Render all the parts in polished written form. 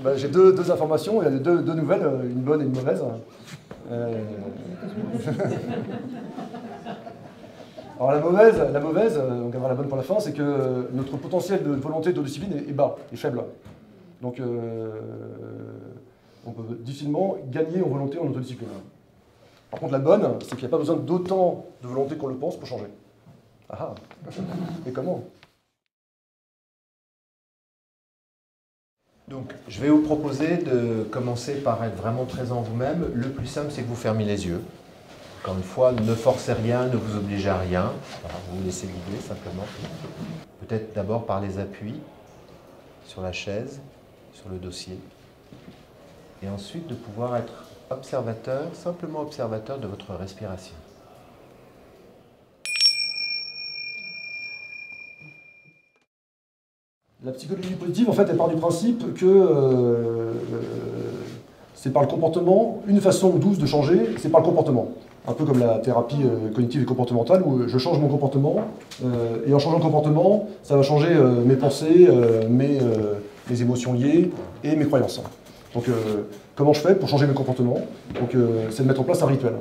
Bah, j'ai deux informations, il y a deux nouvelles, une bonne et une mauvaise. Alors la mauvaise, on gardera la bonne pour la fin, c'est que notre potentiel de volonté d'autodiscipline est bas, est faible. Donc on peut difficilement gagner en volonté en autodiscipline. Par contre la bonne, c'est qu'il n'y a pas besoin d'autant de volonté qu'on le pense pour changer. Ah ah. Et comment? Donc, je vais vous proposer de commencer par être vraiment présent vous-même. Le plus simple, c'est que vous fermiez les yeux. Encore une fois, ne forcez rien, ne vous obligez à rien. Voilà, vous vous laissez guider simplement. Peut-être d'abord par les appuis sur la chaise, sur le dossier. Et ensuite de pouvoir être observateur, simplement observateur de votre respiration. La psychologie positive, en fait, elle part du principe que c'est par le comportement, une façon douce de changer, c'est par le comportement. Un peu comme la thérapie cognitive et comportementale, où je change mon comportement, et en changeant le comportement, ça va changer mes pensées, mes émotions liées et mes croyances. Donc, comment je fais pour changer mes comportements? Donc, c'est de mettre en place un rituel.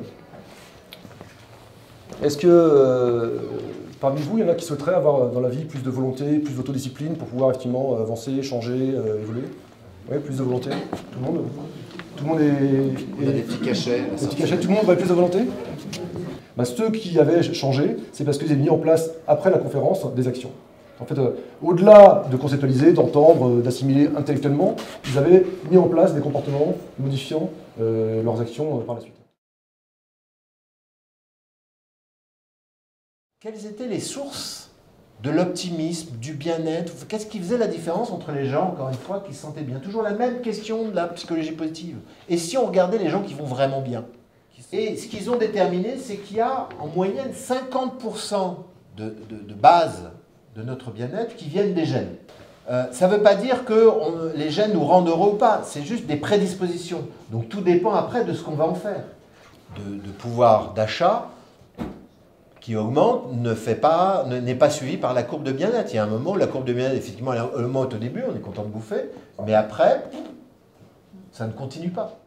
Est-ce que parmi vous, il y en a qui souhaiteraient avoir dans la vie plus de volonté, plus d'autodiscipline pour pouvoir effectivement avancer, changer, évoluer? Oui, plus de volonté. Tout le monde? Tout le monde est... On a des petits cachets. Des petits cachets, tout le monde va plus de volonté? Bah, ceux qui avaient changé, c'est parce qu'ils avaient mis en place, après la conférence, des actions. En fait, au-delà de conceptualiser, d'entendre, d'assimiler intellectuellement, ils avaient mis en place des comportements modifiant leurs actions par la suite. Quelles étaient les sources de l'optimisme, du bien-être? Qu'est-ce qui faisait la différence entre les gens, encore une fois, qui se sentaient bien? Toujours la même question de la psychologie positive. Et si on regardait les gens qui vont vraiment bien? Et ce qu'ils ont déterminé, c'est qu'il y a en moyenne 50% de base de notre bien-être qui viennent des gènes. Ça ne veut pas dire que les gènes nous rendent heureux ou pas, c'est juste des prédispositions. Donc tout dépend après de ce qu'on va en faire. De pouvoir d'achat qui augmente n'est pas suivi par la courbe de bien-être. Il y a un moment où la courbe de bien-être, effectivement, elle augmente au début, on est content de bouffer, mais après, ça ne continue pas.